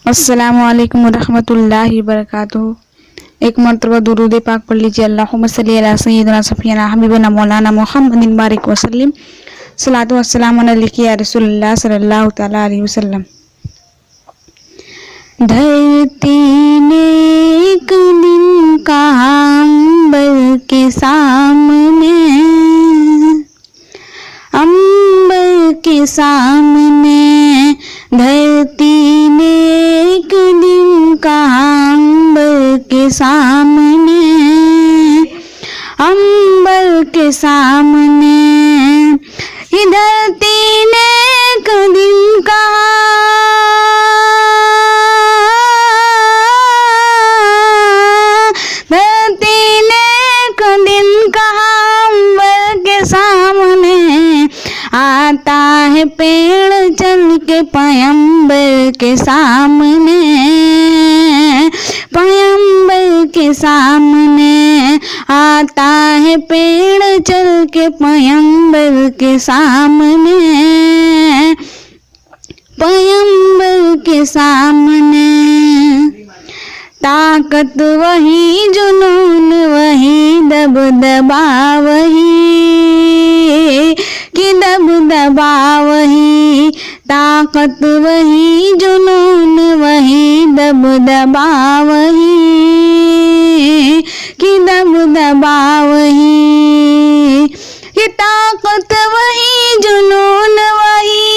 अस्सलामु अलैकुम रहमतुल्लाहि बरकातुहू। एक मरतबा दुरूद पाक पढ़ लीजिए। अल्लाहुम्मा सल्ली अला सय्यिदिना सफियना हबीबना मौलाना मुहम्मदिन बारिक वसल्लिम। सलातु वस्सलामु अलैका या रसूलल्लाह सल्लल्लाहु तआला अलैहि वसल्लम। धरती ने एक दिन कहा अंबर के सामने, अंबर के सामने। धरती ने एक दिन कहा अंबर के सामने, अंबर के सामने। ये धरती ने एक दिन कहा आता है पेड़ चल के पैगंबर के सामने, पैगंबर के सामने। आता है पेड़ चल के पैगंबर के सामने, पैगंबर के सामने। ताकत वही, जुनून वही, दबदबा वही कि दबदबा वही। ताकत वही, जुनून वही, दबदबा वही कि दबदबा वही। ये ताकत वही, जुनून वही,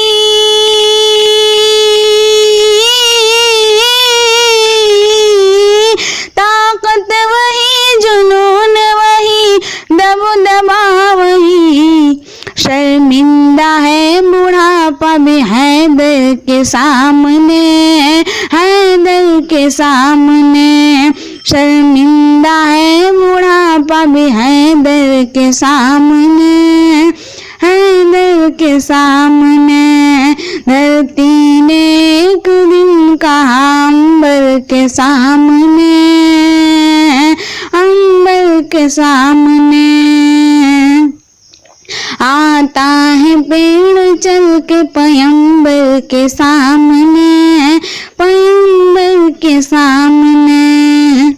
ताकत वही, जुनून वही, दबदबा वही। शर्मिंदा है बुढ़ापा भी हैदर के सामने, हैदर के सामने। शर्मिंदा है बुढ़ापा भी हैदर के सामने, हैदर के सामने। धरती ने एक दिन कहा अंबर के सामने, अंबर के सामने। आता है पेड़ चल के पैगंबर के सामने, पैगंबर के सामने।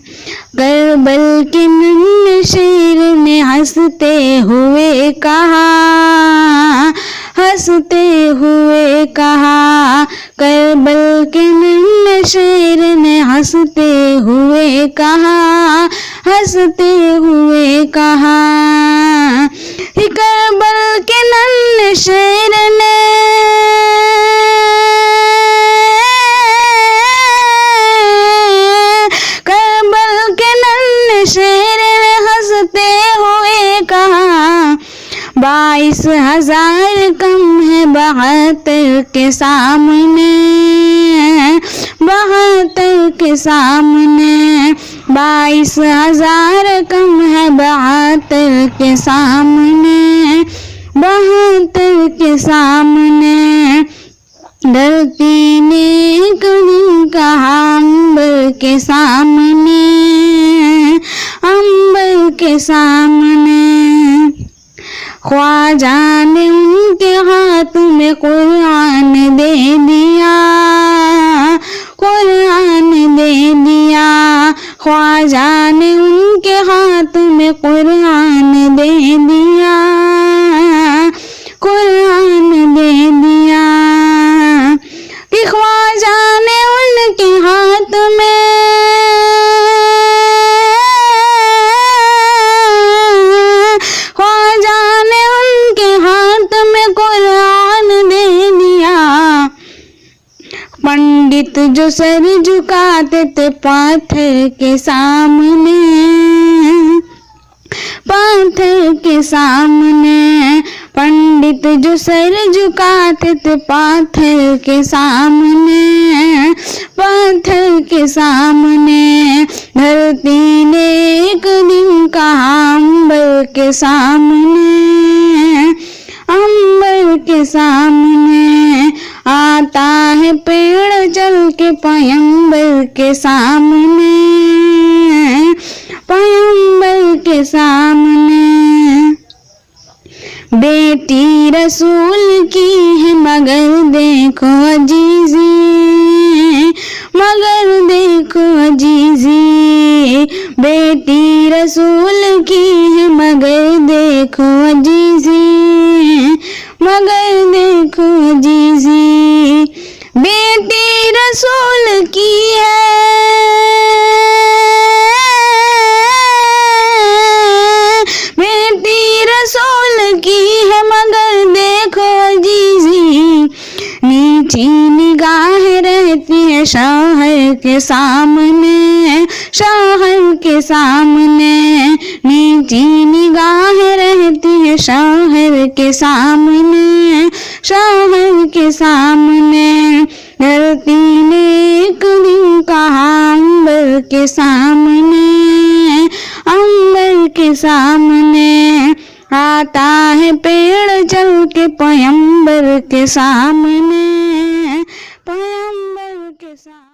करबल के नन्हे शेर ने हंसते हुए कहा, हंसते हुए कहा। करबल के नन्हे शेर ने हंसते हुए कहा, हंसते हुए कहा। करबल के नन्हे शेर ने करबल के नन्हे शेर ने हंसते हुए कहा, 22,000 कम है 72 के सामने, 72 के सामने। 22,000 कम है 72 के सामने, 72 के सामने। धरती ने एक दिन कहा अंबर के सामने, अंबर के सामने। ख्वाजा ने उनके हाथ में कुरान दे दिया, कुरान दे दिया। ख्वाजा ने उनके हाथ में कुरान दे दिया, कुरान दे दिया। कि ख्वाजा ने उनके हाथ में पंडित जो सर झुकाते थे पाथर के सामने, पाथर के सामने। पंडित जो सर झुकाते थे पाथर के सामने, पाथर के सामने। धरती ने एक दिन कहा अंबर के सामने, अंबर के सामने। आता है पेड़ चल के पैगंबर के सामने, पैगंबर के सामने। बेटी रसूल की है मगर देखो अजीजी, देखो अजीजी, मगर देखो अजीजी, बेटी रसूल की है, बेटी रसूल की है, मगर देखो अजीजी, नीची निगाह रहती है शौहर के सामने, शौहर के सामने, नीची निगाह रहती है शौहर के सामने, शौहर के सामने। धरती ने एक दिन कहा अंबर के सामने, अंबर के सामने, आता है पेड़ चल के पैगंबर के सामने, पैगंबर के सामने।